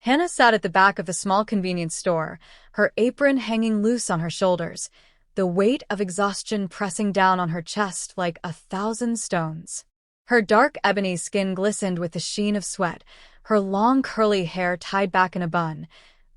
Hannah sat at the back of the small convenience store, her apron hanging loose on her shoulders, the weight of exhaustion pressing down on her chest like 1,000 stones. Her dark ebony skin glistened with the sheen of sweat, her long curly hair tied back in a bun,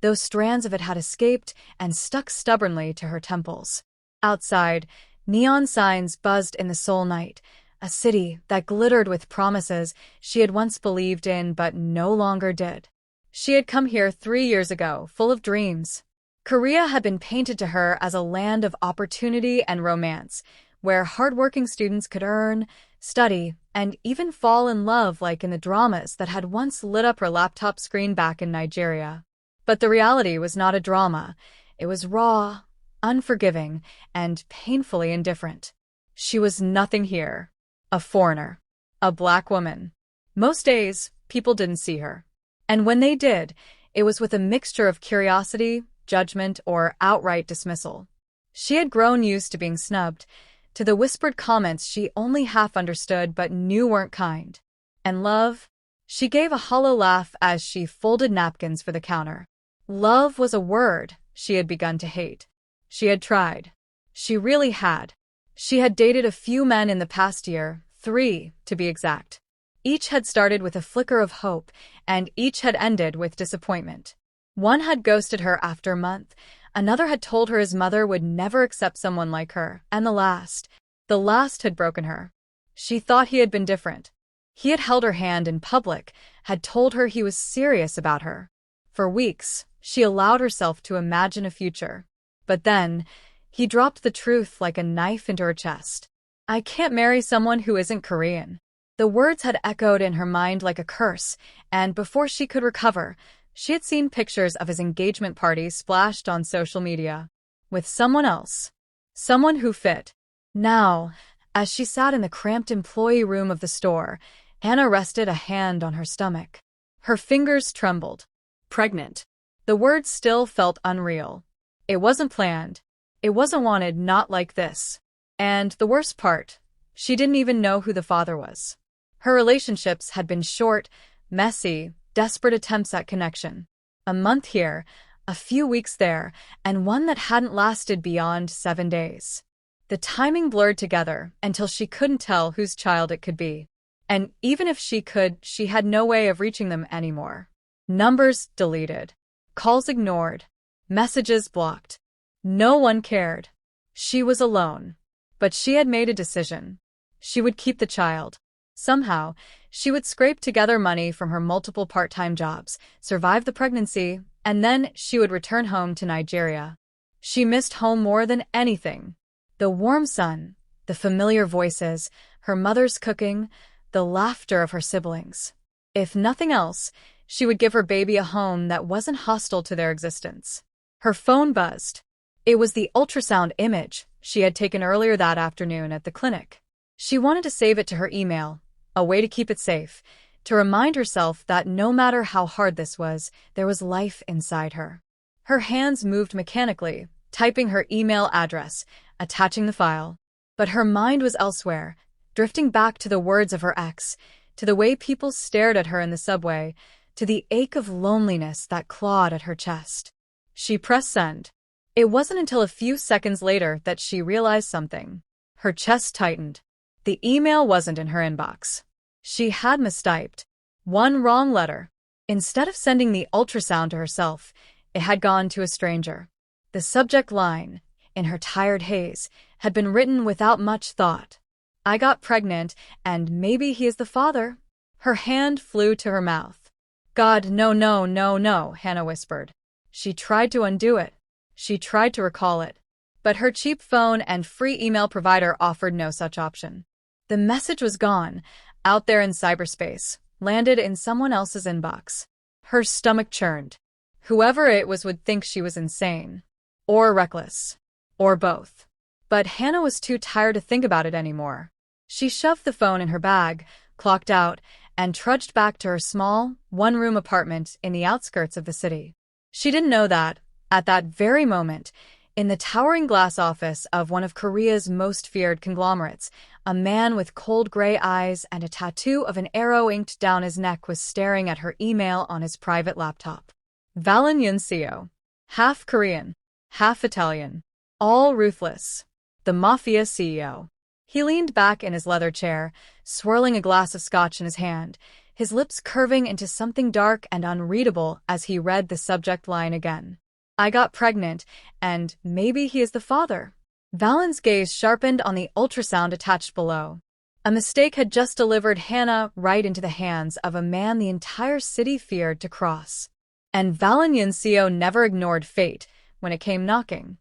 though strands of it had escaped and stuck stubbornly to her temples. Outside, neon signs buzzed in the Seoul night, a city that glittered with promises she had once believed in but no longer did. She had come here 3 years ago, full of dreams. Korea had been painted to her as a land of opportunity and romance, where hardworking students could earn, study, and even fall in love like in the dramas that had once lit up her laptop screen back in Nigeria. But the reality was not a drama. It was raw, unforgiving, and painfully indifferent. She was nothing here. A foreigner. A black woman. Most days, people didn't see her. And when they did, it was with a mixture of curiosity, judgment, or outright dismissal. She had grown used to being snubbed, to the whispered comments she only half understood but knew weren't kind. And love? She gave a hollow laugh as she folded napkins for the counter. Love was a word she had begun to hate. She had tried. She really had. She had dated a few men in the past year, 3 to be exact. Each had started with a flicker of hope, and each had ended with disappointment. One had ghosted her after a month, another had told her his mother would never accept someone like her, and the last had broken her. She thought he had been different. He had held her hand in public, had told her he was serious about her. For weeks, she allowed herself to imagine a future. But then, he dropped the truth like a knife into her chest. I can't marry someone who isn't Korean. The words had echoed in her mind like a curse, and before she could recover, she had seen pictures of his engagement party splashed on social media. With someone else. Someone who fit. Now, as she sat in the cramped employee room of the store, Hannah rested a hand on her stomach. Her fingers trembled. Pregnant. The word still felt unreal. It wasn't planned. It wasn't wanted, not like this. And the worst part, she didn't even know who the father was. Her relationships had been short, messy, desperate attempts at connection. A month here, a few weeks there, and one that hadn't lasted beyond 7 days. The timing blurred together until she couldn't tell whose child it could be. And even if she could, she had no way of reaching them anymore. Numbers deleted. Calls ignored. Messages blocked. No one cared. She was alone. But she had made a decision. She would keep the child. Somehow, she would scrape together money from her multiple part-time jobs, survive the pregnancy, and then she would return home to Nigeria. She missed home more than anything. The warm sun, the familiar voices, her mother's cooking, the laughter of her siblings. If nothing else, she would give her baby a home that wasn't hostile to their existence. Her phone buzzed. It was the ultrasound image she had taken earlier that afternoon at the clinic. She wanted to save it to her email, a way to keep it safe, to remind herself that no matter how hard this was, there was life inside her. Her hands moved mechanically, typing her email address, attaching the file. But her mind was elsewhere, drifting back to the words of her ex, to the way people stared at her in the subway, to the ache of loneliness that clawed at her chest. She pressed send. It wasn't until a few seconds later that she realized something. Her chest tightened. The email wasn't in her inbox. She had mistyped. One wrong letter. Instead of sending the ultrasound to herself, it had gone to a stranger. The subject line, in her tired haze, had been written without much thought. I got pregnant, and maybe he is the father. Her hand flew to her mouth. God, no, no, no, no, Hannah whispered. She tried to undo it. She tried to recall it. But her cheap phone and free email provider offered no such option. The message was gone, out there in cyberspace, landed in someone else's inbox. Her stomach churned. Whoever it was would think she was insane. Or reckless. Or both. But Hannah was too tired to think about it anymore. She shoved the phone in her bag, clocked out, and trudged back to her small, one-room apartment in the outskirts of the city. She didn't know that, at that very moment, in the towering glass office of one of Korea's most feared conglomerates, a man with cold gray eyes and a tattoo of an arrow inked down his neck was staring at her email on his private laptop. Valin Yunseo. Half Korean, half Italian. All ruthless. The Mafia CEO. He leaned back in his leather chair, swirling a glass of scotch in his hand, his lips curving into something dark and unreadable as he read the subject line again. I got pregnant, and maybe he is the father. Valin's gaze sharpened on the ultrasound attached below. A mistake had just delivered Hannah right into the hands of a man the entire city feared to cross. And Valin Yunseo never ignored fate when it came knocking.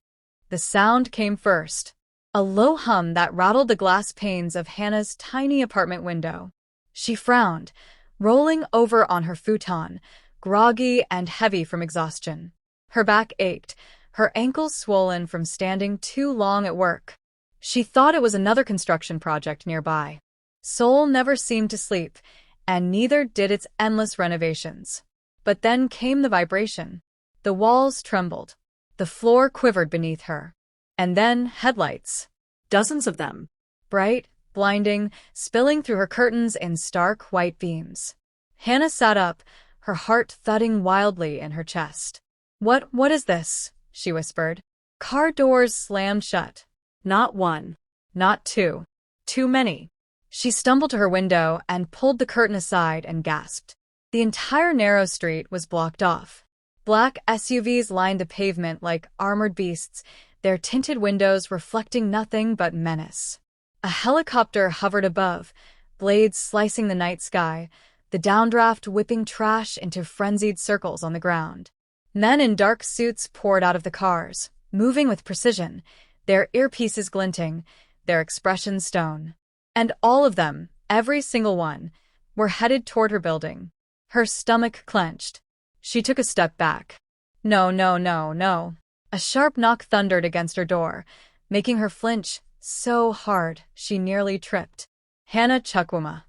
The sound came first. A low hum that rattled the glass panes of Hannah's tiny apartment window. She frowned, rolling over on her futon, groggy and heavy from exhaustion. Her back ached, her ankles swollen from standing too long at work. She thought it was another construction project nearby. Seoul never seemed to sleep, and neither did its endless renovations. But then came the vibration. The walls trembled. The floor quivered beneath her. And then headlights. Dozens of them. Bright, blinding, spilling through her curtains in stark white beams. Hannah sat up, her heart thudding wildly in her chest. What is this?" she whispered. Car doors slammed shut. Not one. Not two. Too many. She stumbled to her window and pulled the curtain aside and gasped. The entire narrow street was blocked off. Black SUVs lined the pavement like armored beasts, their tinted windows reflecting nothing but menace. A helicopter hovered above, blades slicing the night sky, the downdraft whipping trash into frenzied circles on the ground. Men in dark suits poured out of the cars, moving with precision, their earpieces glinting, their expressions stone. And all of them, every single one, were headed toward her building. Her stomach clenched. She took a step back. No, no, no, no. A sharp knock thundered against her door, making her flinch so hard she nearly tripped. Hannah Chukwuma.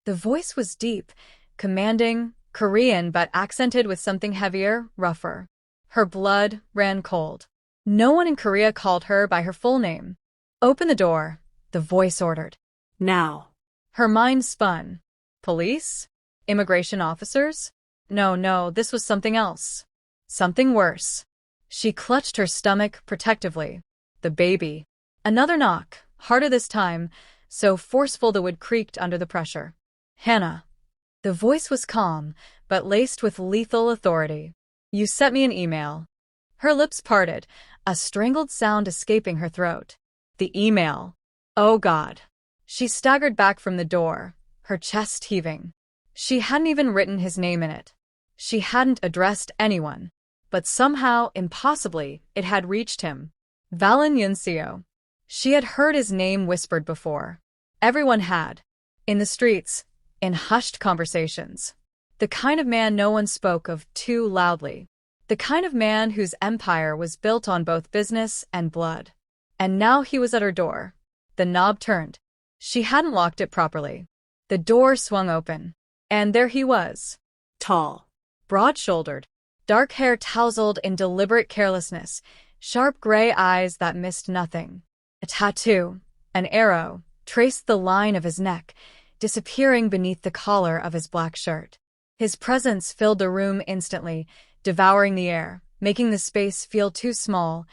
The voice was deep, commanding, Korean but accented with something heavier, rougher. Her blood ran cold. No one in Korea called her by her full name. Open the door, the voice ordered. Now. Her mind spun. Police? Immigration officers? No, this was something else. Something worse. She clutched her stomach protectively. The baby. Another knock, harder this time, so forceful the wood creaked under the pressure. Hannah. The voice was calm, but laced with lethal authority. You sent me an email. Her lips parted, a strangled sound escaping her throat. The email. Oh God. She staggered back from the door, her chest heaving. She hadn't even written his name in it. She hadn't addressed anyone. But somehow, impossibly, it had reached him. Valin Yunseo. She had heard his name whispered before. Everyone had. In the streets, in hushed conversations. The kind of man no one spoke of too loudly. The kind of man whose empire was built on both business and blood. And now he was at her door. The knob turned. She hadn't locked it properly. The door swung open. And there he was. Tall. Broad-shouldered. Dark hair tousled in deliberate carelessness. Sharp gray eyes that missed nothing. A tattoo, an arrow, traced the line of his neck, disappearing beneath the collar of his black shirt. His presence filled the room instantly, devouring the air, making the space feel too small,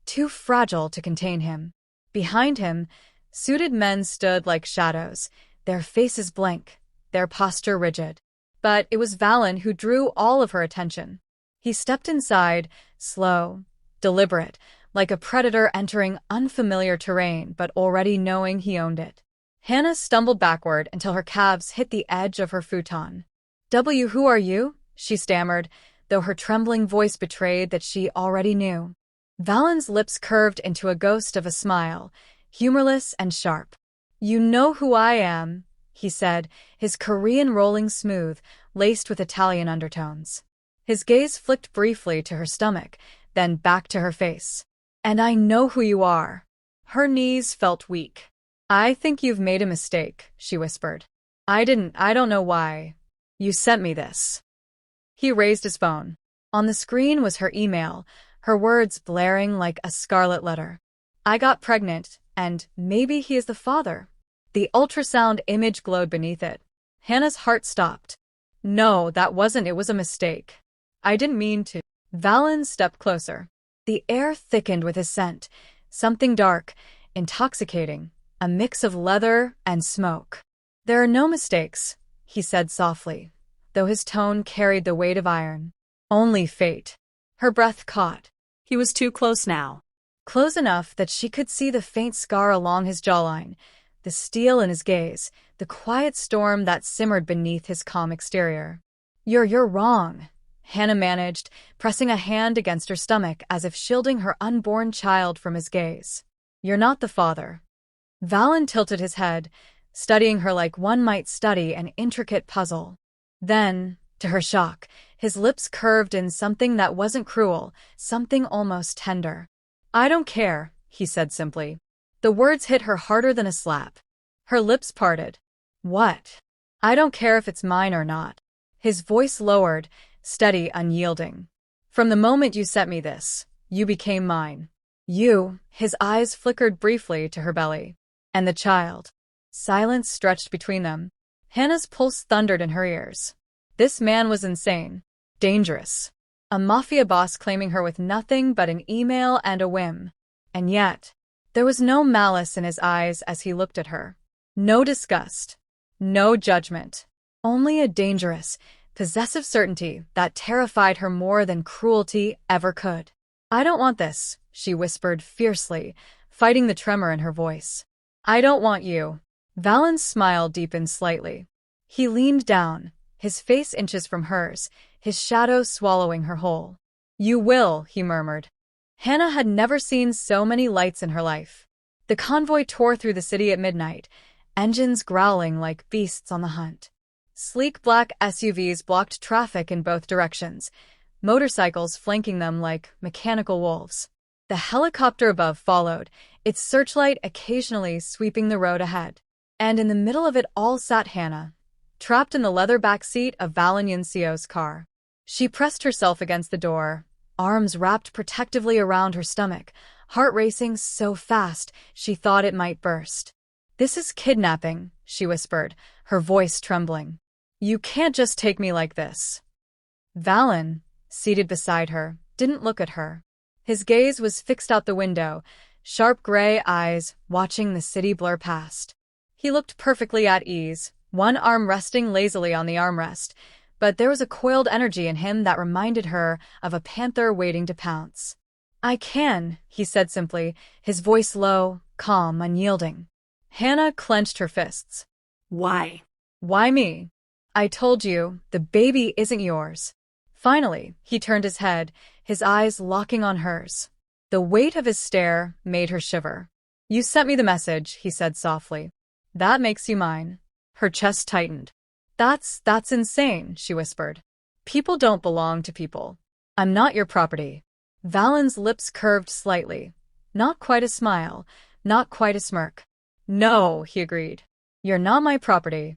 too fragile to contain him. Behind him, suited men stood like shadows, their faces blank, their posture rigid. But it was Valin who drew all of her attention. He stepped inside, slow, deliberate, like a predator entering unfamiliar terrain but already knowing he owned it. Hannah stumbled backward until her calves hit the edge of her futon. Who are you?" she stammered, though her trembling voice betrayed that she already knew. Valin's lips curved into a ghost of a smile, humorless and sharp. "You know who I am," he said, his Korean rolling smooth, laced with Italian undertones. His gaze flicked briefly to her stomach, then back to her face. "And I know who you are." Her knees felt weak. "I think you've made a mistake," she whispered. I don't know why. You sent me this." He raised his phone. On the screen was her email, her words blaring like a scarlet letter. "I got pregnant, and maybe he is the father." The ultrasound image glowed beneath it. Hannah's heart stopped. "No, that wasn't. It was a mistake." I didn't mean to. Valen stepped closer. The air thickened with his scent, something dark, intoxicating, a mix of leather and smoke. There are no mistakes, he said softly, though his tone carried the weight of iron. Only fate. Her breath caught. He was too close now. Close enough that she could see the faint scar along his jawline, the steel in his gaze, the quiet storm that simmered beneath his calm exterior. You're wrong, Hannah managed, pressing a hand against her stomach as if shielding her unborn child from his gaze. You're not the father. Valen tilted his head, studying her like one might study an intricate puzzle. Then, to her shock, his lips curved in something that wasn't cruel, something almost tender. I don't care, he said simply. The words hit her harder than a slap. Her lips parted. What? I don't care if it's mine or not. His voice lowered, steady, unyielding. From the moment you sent me this, you became mine. You, his eyes flickered briefly to her belly. And the child. Silence stretched between them. Hannah's pulse thundered in her ears. This man was insane. Dangerous. A mafia boss claiming her with nothing but an email and a whim. And yet, there was no malice in his eyes as he looked at her. No disgust. No judgment. Only a dangerous, possessive certainty that terrified her more than cruelty ever could. I don't want this, she whispered fiercely, fighting the tremor in her voice. I don't want you. Valen's smile deepened slightly. He leaned down, his face inches from hers, his shadow swallowing her whole. You will, he murmured. Hannah had never seen so many lights in her life. The convoy tore through the city at midnight, engines growling like beasts on the hunt. Sleek black SUVs blocked traffic in both directions, motorcycles flanking them like mechanical wolves. The helicopter above followed, its searchlight occasionally sweeping the road ahead. And in the middle of it all sat Hannah, trapped in the leather back seat of Valen Yancio's car. She pressed herself against the door, arms wrapped protectively around her stomach, heart racing so fast she thought it might burst. This is kidnapping, she whispered, her voice trembling. You can't just take me like this. Valen, seated beside her, didn't look at her. His gaze was fixed out the window, sharp gray eyes watching the city blur past. He looked perfectly at ease, one arm resting lazily on the armrest, but there was a coiled energy in him that reminded her of a panther waiting to pounce. I can, he said simply, his voice low, calm, unyielding. Hannah clenched her fists. Why? Why me? I told you, the baby isn't yours. Finally, he turned his head, his eyes locking on hers. The weight of his stare made her shiver. You sent me the message, he said softly. That makes you mine. Her chest tightened. That's insane, she whispered. People don't belong to people. I'm not your property. Valen's lips curved slightly. Not quite a smile, not quite a smirk. No, he agreed. You're not my property.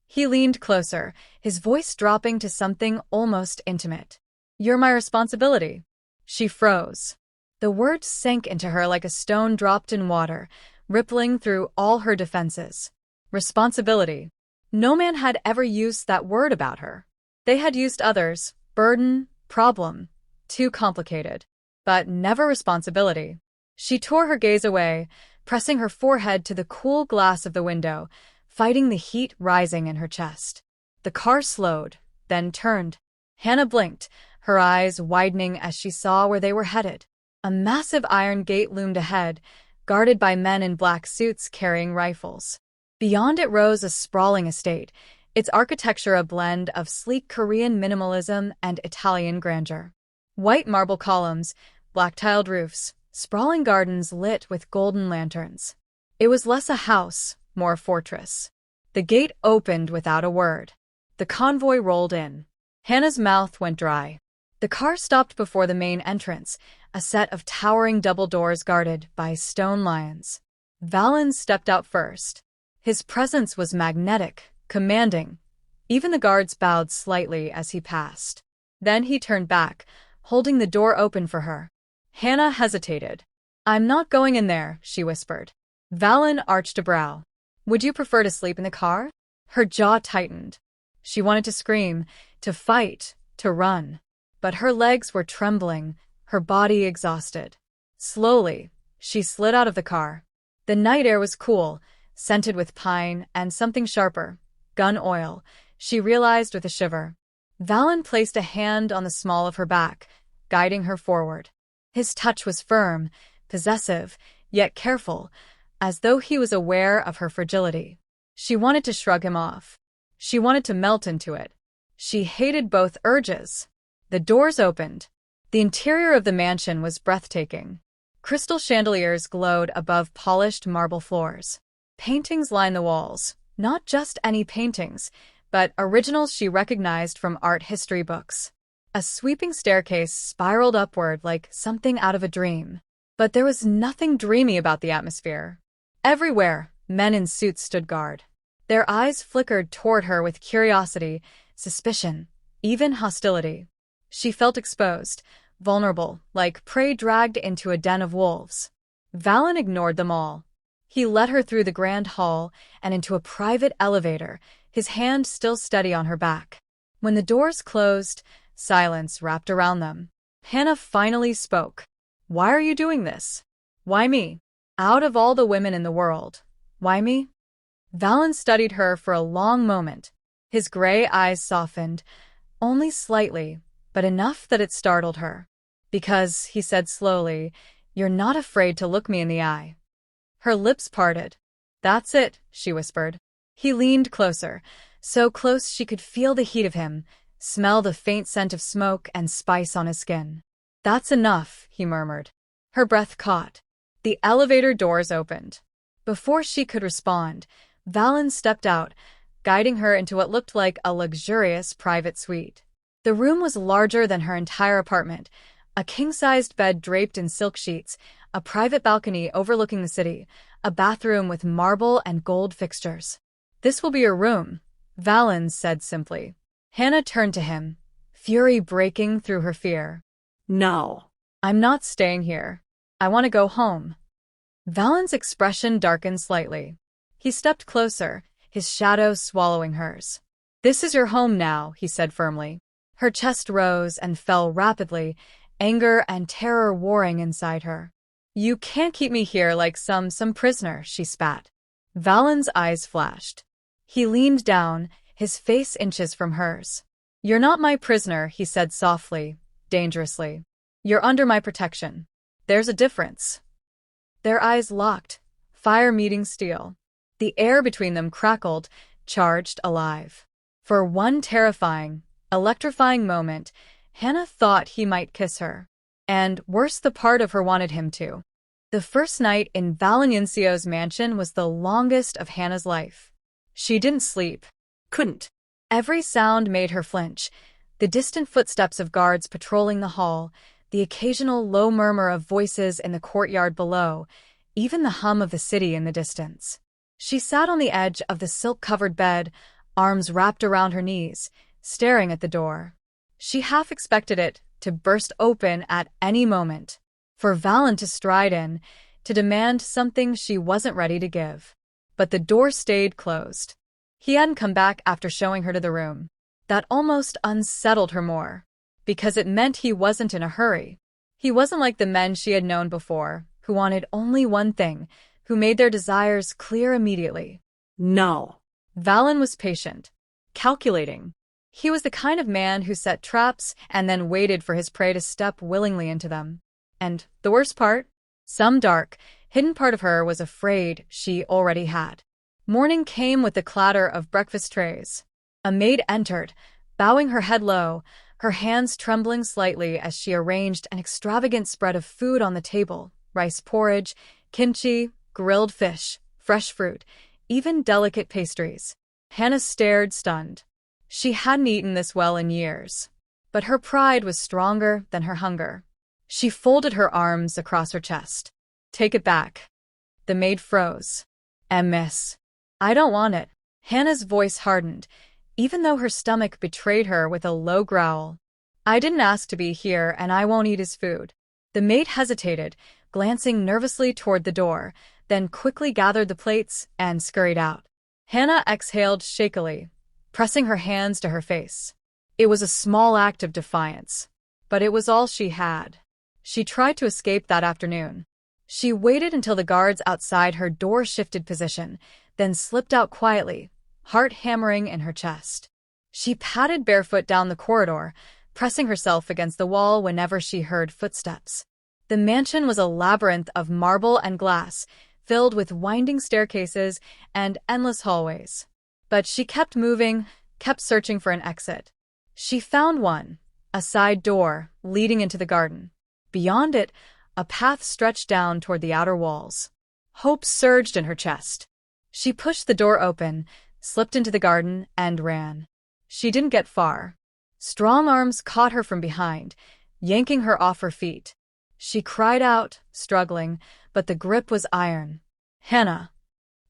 He leaned closer, his voice dropping to something almost intimate. You're my responsibility. She froze. The word sank into her like a stone dropped in water, rippling through all her defenses. Responsibility. No man had ever used that word about her. They had used others, burden, problem, too complicated. But never responsibility. She tore her gaze away, pressing her forehead to the cool glass of the window, fighting the heat rising in her chest. The car slowed, then turned. Hannah blinked, her eyes widening as she saw where they were headed. A massive iron gate loomed ahead, guarded by men in black suits carrying rifles. Beyond it rose a sprawling estate, its architecture a blend of sleek Korean minimalism and Italian grandeur. White marble columns, black-tiled roofs, sprawling gardens lit with golden lanterns. It was less a house, more a fortress. The gate opened without a word. The convoy rolled in. Hannah's mouth went dry. The car stopped before the main entrance, a set of towering double doors guarded by stone lions. Valen stepped out first. His presence was magnetic, commanding. Even the guards bowed slightly as he passed. Then he turned back, holding the door open for her. Hannah hesitated. I'm not going in there, she whispered. Valen arched a brow. Would you prefer to sleep in the car? Her jaw tightened. She wanted to scream, to fight, to run. but her legs were trembling, her body exhausted. Slowly, she slid out of the car. The night air was cool, scented with pine and something sharper, gun oil, she realized with a shiver. Valen placed a hand on the small of her back, guiding her forward. His touch was firm, possessive, yet careful, as though he was aware of her fragility. She wanted to shrug him off. She wanted to melt into it. She hated both urges. The doors opened. The interior of the mansion was breathtaking. Crystal chandeliers glowed above polished marble floors. Paintings lined the walls, not just any paintings, but originals she recognized from art history books. A sweeping staircase spiraled upward like something out of a dream. But there was nothing dreamy about the atmosphere. Everywhere, men in suits stood guard. Their eyes flickered toward her with curiosity, suspicion, even hostility. She felt exposed, vulnerable, like prey dragged into a den of wolves. Valen ignored them all. He led her through the grand hall and into a private elevator, his hand still steady on her back. When the doors closed, silence wrapped around them. Hannah finally spoke. "Why are you doing this? Why me? Out of all the women in the world, why me?" Valen studied her for a long moment. His gray eyes softened, only slightly, but enough that it startled her. "Because," he said slowly, "you're not afraid to look me in the eye." Her lips parted. "That's it," she whispered. He leaned closer, so close she could feel the heat of him, smell the faint scent of smoke and spice on his skin. "That's enough," he murmured. Her breath caught. The elevator doors opened. Before she could respond, Valen stepped out, guiding her into what looked like a luxurious private suite. The room was larger than her entire apartment, a king-sized bed draped in silk sheets, a private balcony overlooking the city, a bathroom with marble and gold fixtures. "This will be your room," Valen said simply. Hannah turned to him, fury breaking through her fear. "No. "I'm not staying here. I want to go home." Valen's expression darkened slightly. He stepped closer, his shadow swallowing hers. "This is your home now," he said firmly. Her chest rose and fell rapidly, anger and terror warring inside her. "You can't keep me here like some prisoner," she spat. Valen's eyes flashed. He leaned down, his face inches from hers. "You're not my prisoner," he said softly, dangerously. "You're under my protection. There's a difference." Their eyes locked, fire meeting steel. The air between them crackled, charged, alive. For one terrifying, electrifying moment, Hannah thought he might kiss her. And, worse, the part of her wanted him to. The first night in Valencio's mansion was the longest of Hannah's life. She didn't sleep. Couldn't. Every sound made her flinch. The distant footsteps of guards patrolling the hall, the occasional low murmur of voices in the courtyard below, even the hum of the city in the distance. She sat on the edge of the silk-covered bed, arms wrapped around her knees, staring at the door. She half expected it to burst open at any moment, for Valen to stride in, to demand something she wasn't ready to give. But the door stayed closed. He hadn't come back after showing her to the room. That almost unsettled her more, because it meant he wasn't in a hurry. He wasn't like the men she had known before, who wanted only one thing, who made their desires clear immediately. No. Valen was patient, calculating. He was the kind of man who set traps and then waited for his prey to step willingly into them. And the worst part? Some dark, hidden part of her was afraid she already had. Morning came with the clatter of breakfast trays. A maid entered, bowing her head low, her hands trembling slightly as she arranged an extravagant spread of food on the table: rice porridge, kimchi, grilled fish, fresh fruit, even delicate pastries. Hannah stared, stunned. She hadn't eaten this well in years. But her pride was stronger than her hunger. She folded her arms across her chest. "Take it back." The maid froze. "Miss, I don't want it." Hannah's voice hardened, even though her stomach betrayed her with a low growl. "I didn't ask to be here, and I won't eat his food." The maid hesitated, glancing nervously toward the door, then quickly gathered the plates and scurried out. Hannah exhaled shakily, pressing her hands to her face. It was a small act of defiance. but it was all she had. She tried to escape that afternoon. She waited until the guards outside her door shifted position, then slipped out quietly, heart hammering in her chest. She padded barefoot down the corridor, pressing herself against the wall whenever she heard footsteps. The mansion was a labyrinth of marble and glass, filled with winding staircases and endless hallways. But she kept moving, kept searching for an exit. She found one, a side door leading into the garden. Beyond it, a path stretched down toward the outer walls. Hope surged in her chest. She pushed the door open, slipped into the garden, and ran. She didn't get far. Strong arms caught her from behind, yanking her off her feet. She cried out, struggling, but the grip was iron. Hannah.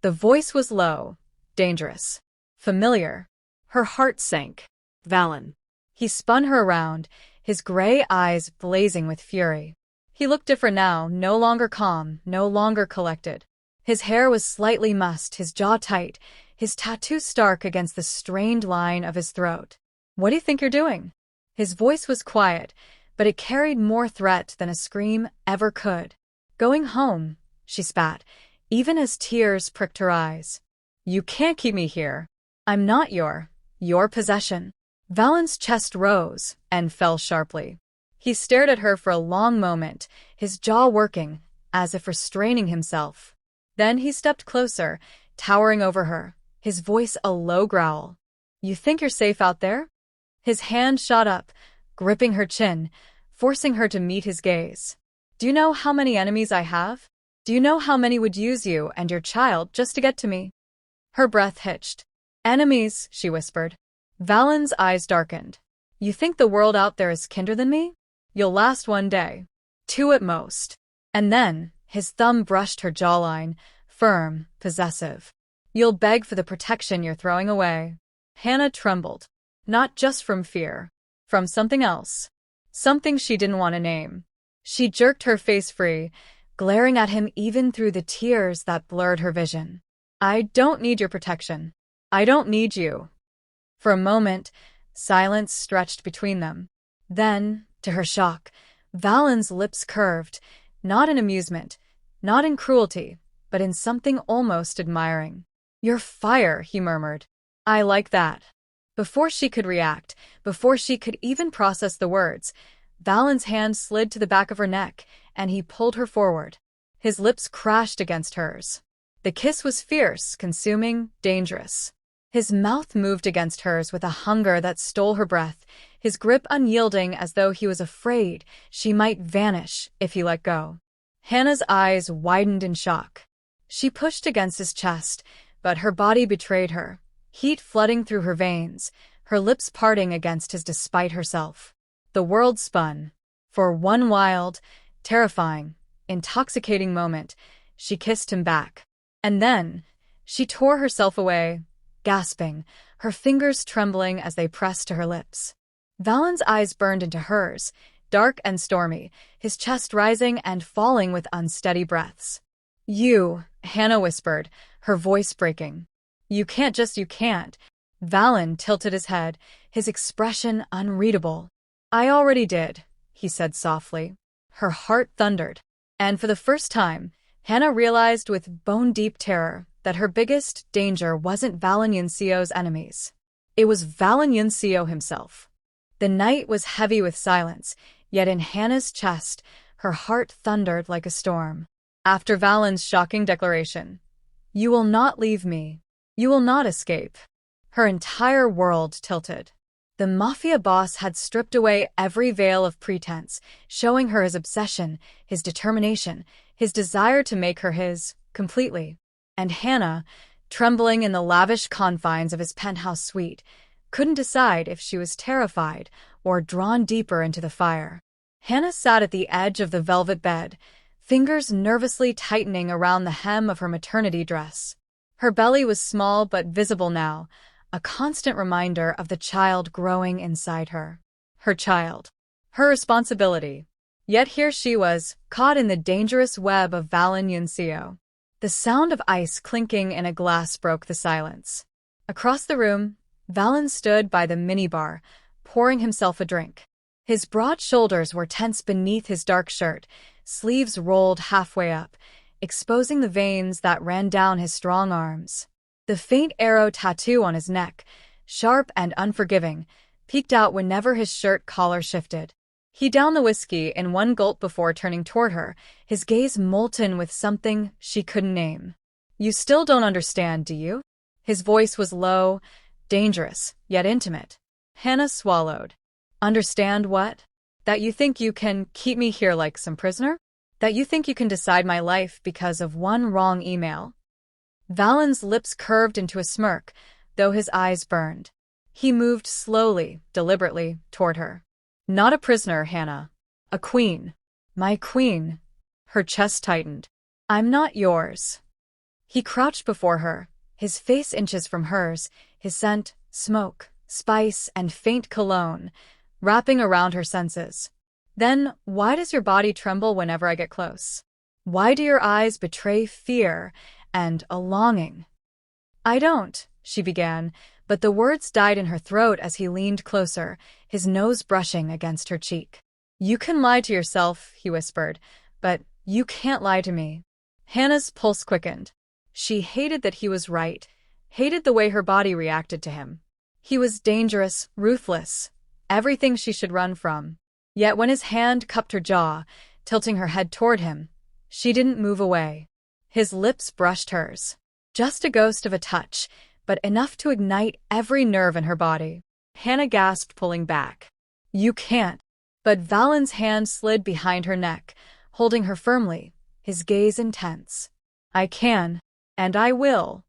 The voice was low, dangerous, familiar. Her heart sank. Valen. He spun her around, his gray eyes blazing with fury. He looked different now, no longer calm, no longer collected. His hair was slightly mussed, his jaw tight, his tattoo stark against the strained line of his throat. "What do you think you're doing?" His voice was quiet, but it carried more threat than a scream ever could. "Going home," she spat, even as tears pricked her eyes. "You can't keep me here. I'm not your possession." Valen's chest rose and fell sharply. He stared at her for a long moment, his jaw working, as if restraining himself. Then he stepped closer, towering over her, his voice a low growl. "You think you're safe out there?" His hand shot up, gripping her chin, forcing her to meet his gaze. "Do you know how many enemies I have? Do you know how many would use you and your child just to get to me?" Her breath hitched. "Enemies," she whispered. Valen's eyes darkened. "You think the world out there is kinder than me? You'll last one day. Two at most." And then, his thumb brushed her jawline, firm, possessive. "You'll beg for the protection you're throwing away." Hannah trembled. Not just from fear. From something else. Something she didn't want to name. She jerked her face free, glaring at him even through the tears that blurred her vision. "I don't need your protection. I don't need you." For a moment, silence stretched between them. Then, to her shock, Valen's lips curved, not in amusement, not in cruelty, but in something almost admiring. "You're fire," he murmured. "I like that." Before she could react, before she could even process the words, Valen's hand slid to the back of her neck, and he pulled her forward. His lips crashed against hers. The kiss was fierce, consuming, dangerous. His mouth moved against hers with a hunger that stole her breath, his grip unyielding as though he was afraid she might vanish if he let go. Hannah's eyes widened in shock. She pushed against his chest, but her body betrayed her, heat flooding through her veins, her lips parting against his despite herself. The world spun. For one wild, terrifying, intoxicating moment, she kissed him back. And then, she tore herself away, gasping, her fingers trembling as they pressed to her lips. Valen's eyes burned into hers, dark and stormy, his chest rising and falling with unsteady breaths. "You," Hannah whispered, her voice breaking. You can't." Valen tilted his head, his expression unreadable. "I already did," he said softly. Her heart thundered. And for the first time, Hannah realized with bone-deep terror that her biggest danger wasn't Valen Yunsio's enemies. It was Valen Yunsio himself. The night was heavy with silence, yet in Hannah's chest, her heart thundered like a storm. After Valen's shocking declaration, "You will not leave me. You will not escape," her entire world tilted. The Mafia boss had stripped away every veil of pretense, showing her his obsession, his determination, his desire to make her his, completely. And Hannah, trembling in the lavish confines of his penthouse suite, couldn't decide if she was terrified or drawn deeper into the fire. Hannah sat at the edge of the velvet bed, fingers nervously tightening around the hem of her maternity dress. Her belly was small but visible now, a constant reminder of the child growing inside her. Her child. Her responsibility. Yet here she was, caught in the dangerous web of Valen Yunsio. The sound of ice clinking in a glass broke the silence. Across the room, Valen stood by the minibar, pouring himself a drink. His broad shoulders were tense beneath his dark shirt, sleeves rolled halfway up, exposing the veins that ran down his strong arms. The faint arrow tattoo on his neck, sharp and unforgiving, peeked out whenever his shirt collar shifted. He downed the whiskey in one gulp before turning toward her, his gaze molten with something she couldn't name. "You still don't understand, do you?" His voice was low, dangerous, yet intimate. Hannah swallowed. "Understand what? That you think you can keep me here like some prisoner? That you think you can decide my life because of one wrong email?" Valen's lips curved into a smirk, though his eyes burned. He moved slowly, deliberately, toward her. "Not a prisoner, Hannah. A queen. My queen." Her chest tightened. "I'm not yours." He crouched before her, his face inches from hers, his scent, smoke, spice, and faint cologne, wrapping around her senses. "Then why does your body tremble whenever I get close? Why do your eyes betray fear and a longing?" "I don't," she began, but the words died in her throat as he leaned closer, his nose brushing against her cheek. "You can lie to yourself," he whispered, "but you can't lie to me." Hannah's pulse quickened. She hated that he was right, hated the way her body reacted to him. He was dangerous, ruthless, everything she should run from. Yet when his hand cupped her jaw, tilting her head toward him, she didn't move away. His lips brushed hers. Just a ghost of a touch, but enough to ignite every nerve in her body. Hannah gasped, pulling back. "You can't." But Valen's hand slid behind her neck, holding her firmly, his gaze intense. "I can, and I will."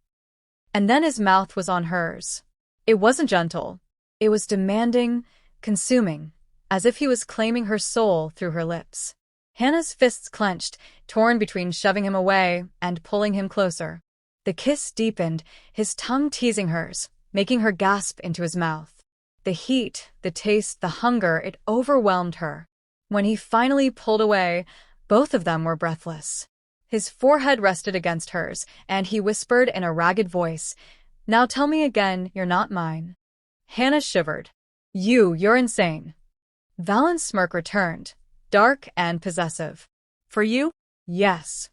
And then his mouth was on hers. It wasn't gentle. It was demanding, consuming, as if he was claiming her soul through her lips. Hannah's fists clenched, torn between shoving him away and pulling him closer. The kiss deepened, his tongue teasing hers, making her gasp into his mouth. The heat, the taste, the hunger, it overwhelmed her. When he finally pulled away, both of them were breathless. His forehead rested against hers, and he whispered in a ragged voice, "Now tell me again, you're not mine." Hannah shivered. You're insane." Valen's smirk returned, dark and possessive. "For you?" "Yes."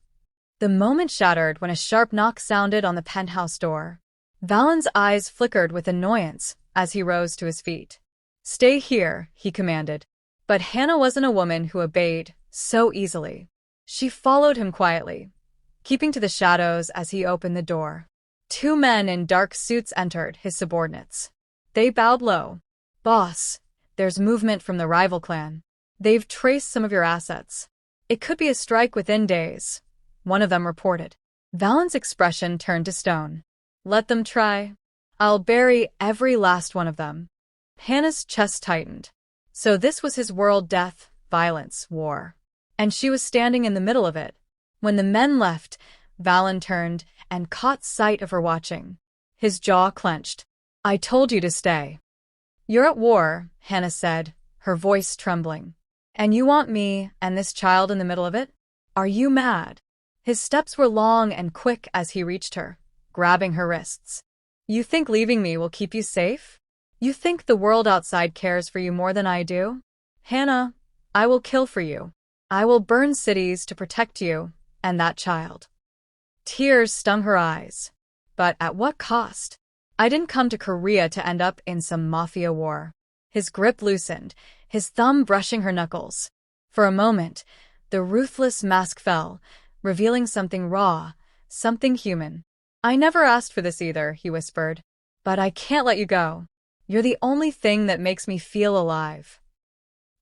The moment shattered when a sharp knock sounded on the penthouse door. Valen's eyes flickered with annoyance as he rose to his feet. "Stay here," he commanded. But Hannah wasn't a woman who obeyed so easily. She followed him quietly, keeping to the shadows as he opened the door. Two men in dark suits entered, his subordinates. They bowed low. "Boss, there's movement from the rival clan. They've traced some of your assets. It could be a strike within days," one of them reported. Valen's expression turned to stone. "Let them try. I'll bury every last one of them." Hannah's chest tightened. So this was his world: death, violence, war. And she was standing in the middle of it. When the men left, Valen turned and caught sight of her watching. His jaw clenched. "I told you to stay." "You're at war," Hannah said, her voice trembling. "And you want me and this child in the middle of it? Are you mad?" His steps were long and quick as he reached her, grabbing her wrists. "You think leaving me will keep you safe? You think the world outside cares for you more than I do? Hannah, I will kill for you. I will burn cities to protect you and that child." Tears stung her eyes. But at what cost? "I didn't come to Korea to end up in some Mafia war." His grip loosened, his thumb brushing her knuckles. For a moment, the ruthless mask fell, revealing something raw, something human. "I never asked for this either," he whispered. "But I can't let you go. You're the only thing that makes me feel alive."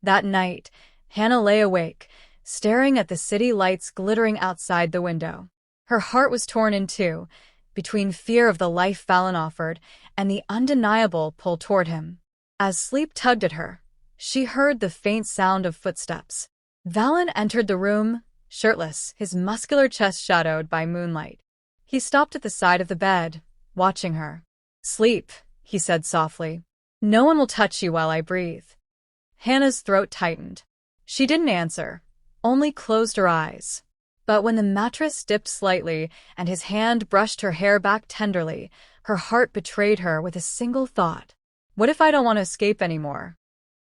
That night, Hannah lay awake, staring at the city lights glittering outside the window. Her heart was torn in two, between fear of the life Valen offered and the undeniable pull toward him. As sleep tugged at her, she heard the faint sound of footsteps. Valen entered the room, shirtless, his muscular chest shadowed by moonlight. He stopped at the side of the bed, watching her. "Sleep," he said softly. "No one will touch you while I breathe." Hannah's throat tightened. She didn't answer, only closed her eyes. But when the mattress dipped slightly and his hand brushed her hair back tenderly, her heart betrayed her with a single thought. What if I don't want to escape anymore?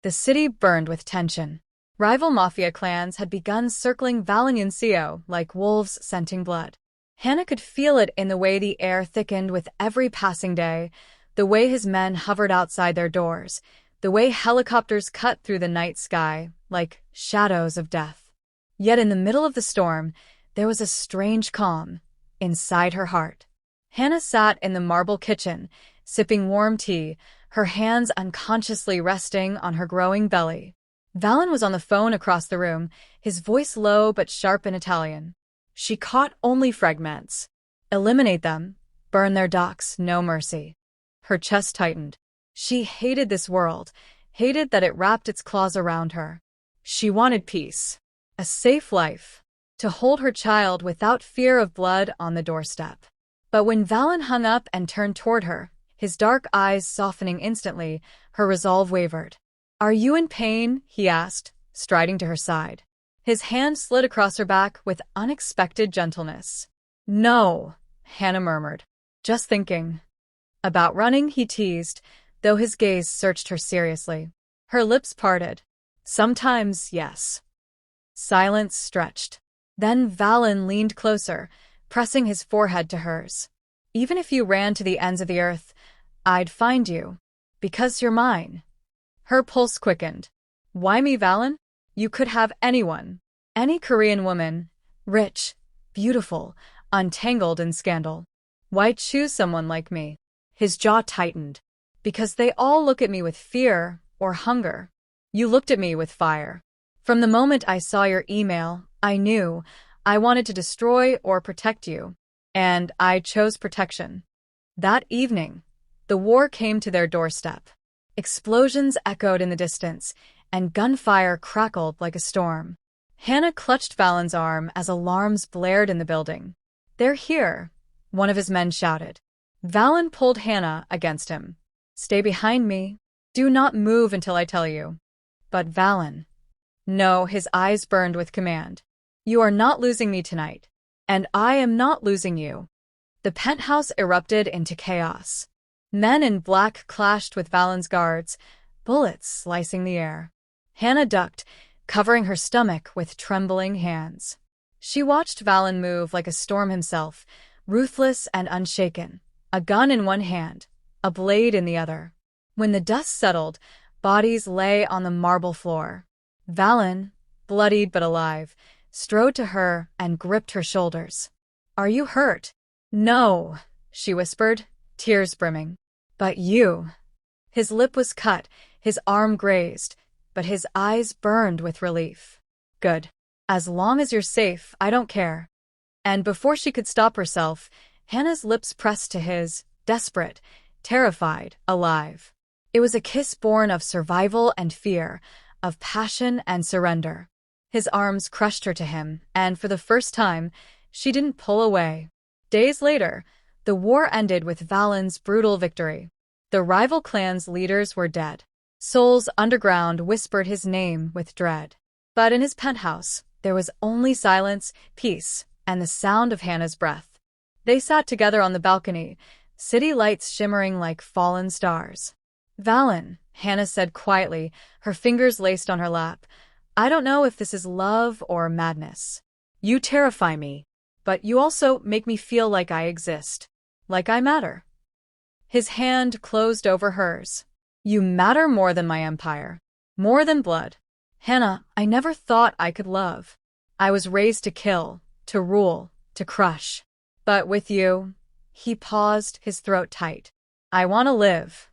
The city burned with tension. Rival Mafia clans had begun circling Valencia like wolves scenting blood. Hannah could feel it in the way the air thickened with every passing day, the way his men hovered outside their doors, the way helicopters cut through the night sky like shadows of death. Yet in the middle of the storm, there was a strange calm inside her heart. Hannah sat in the marble kitchen, sipping warm tea, her hands unconsciously resting on her growing belly. Valen was on the phone across the room, his voice low but sharp in Italian. She caught only fragments. Eliminate them, burn their docks, no mercy. Her chest tightened. She hated this world, hated that it wrapped its claws around her. She wanted peace, a safe life, to hold her child without fear of blood on the doorstep. But when Valen hung up and turned toward her, his dark eyes softening instantly, her resolve wavered. "Are you in pain?" he asked, striding to her side. His hand slid across her back with unexpected gentleness. "No," Hannah murmured. "Just thinking." "About running?" he teased, though his gaze searched her seriously. Her lips parted. "Sometimes, yes." Silence stretched. Then Valen leaned closer, pressing his forehead to hers. "Even if you ran to the ends of the earth, I'd find you. Because you're mine." Her pulse quickened. "Why me, Valen? You could have anyone. Any Korean woman. Rich, beautiful, untangled in scandal. Why choose someone like me?" His jaw tightened. "Because they all look at me with fear or hunger. You looked at me with fire. From the moment I saw your email, I knew I wanted to destroy or protect you. And I chose protection." That evening, the war came to their doorstep. Explosions echoed in the distance, and gunfire crackled like a storm. Hannah clutched Valen's arm as alarms blared in the building. "They're here," one of his men shouted. Valen pulled Hannah against him. "Stay behind me. Do not move until I tell you." But Valen. No, his eyes burned with command. "You are not losing me tonight. And I am not losing you." The penthouse erupted into chaos. Men in black clashed with Valen's guards, bullets slicing the air. Hannah ducked, covering her stomach with trembling hands. She watched Valen move like a storm himself, ruthless and unshaken, a gun in one hand, a blade in the other. When the dust settled, bodies lay on the marble floor. Valen, bloodied but alive, strode to her and gripped her shoulders. "Are you hurt?" "No," she whispered, tears brimming. "But you." His lip was cut, his arm grazed, but his eyes burned with relief. "Good. As long as you're safe, I don't care." And before she could stop herself, Hannah's lips pressed to his, desperate, terrified, alive. It was a kiss born of survival and fear, of passion and surrender. His arms crushed her to him, and for the first time, she didn't pull away. Days later, the war ended with Valen's brutal victory. The rival clan's leaders were dead. Souls underground whispered his name with dread. But in his penthouse, there was only silence, peace, and the sound of Hannah's breath. They sat together on the balcony, city lights shimmering like fallen stars. "Valen," Hannah said quietly, her fingers laced on her lap, "I don't know if this is love or madness. You terrify me, but you also make me feel like I exist, like I matter." His hand closed over hers. "You matter more than my empire, more than blood." "Hannah, I never thought I could love. I was raised to kill, to rule, to crush. But with you," he paused, his throat tight, "I want to live."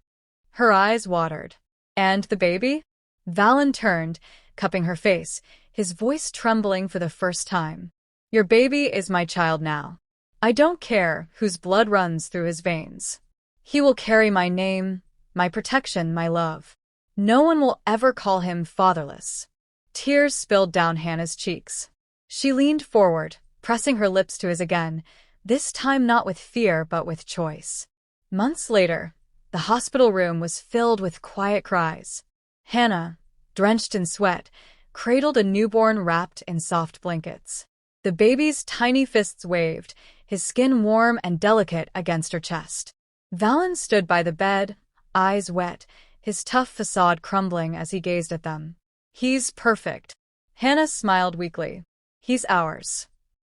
Her eyes watered. "And the baby?" Valen turned, cupping her face, his voice trembling for the first time. "Your baby is my child now. I don't care whose blood runs through his veins. He will carry my name, my protection, my love. No one will ever call him fatherless." Tears spilled down Hannah's cheeks. She leaned forward, pressing her lips to his again, this time not with fear but with choice. Months later, the hospital room was filled with quiet cries. Hannah, drenched in sweat, cradled a newborn wrapped in soft blankets. The baby's tiny fists waved, his skin warm and delicate against her chest. Valen stood by the bed, eyes wet, his tough facade crumbling as he gazed at them. He's perfect. Hannah smiled weakly. He's ours.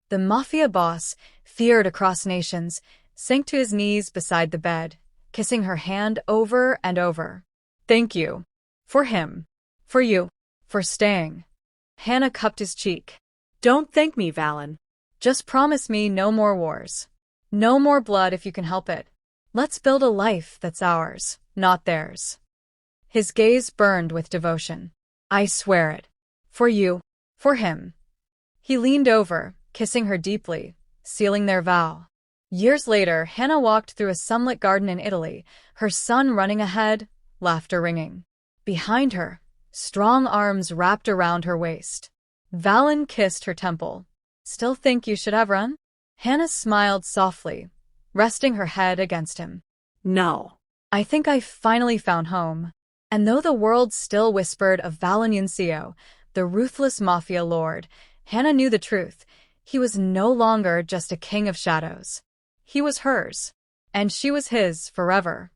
The Mafia boss, feared across nations, sank to his knees beside the bed, kissing her hand over and over. Thank you. For him. For you. For staying. Hannah cupped his cheek. Don't thank me, Valen. Just promise me no more wars. No more blood if you can help it. Let's build a life that's ours, not theirs. His gaze burned with devotion. I swear it. For you. For him. He leaned over, kissing her deeply, sealing their vow. Years later, Hannah walked through a sunlit garden in Italy, her son running ahead, laughter ringing. Behind her, strong arms wrapped around her waist. Valen kissed her temple. Still think you should have run? Hannah smiled softly, resting her head against him. No. I think I finally found home. And though the world still whispered of Valen, the ruthless Mafia lord, Hannah knew the truth. He was no longer just a king of shadows. He was hers, and she was his forever.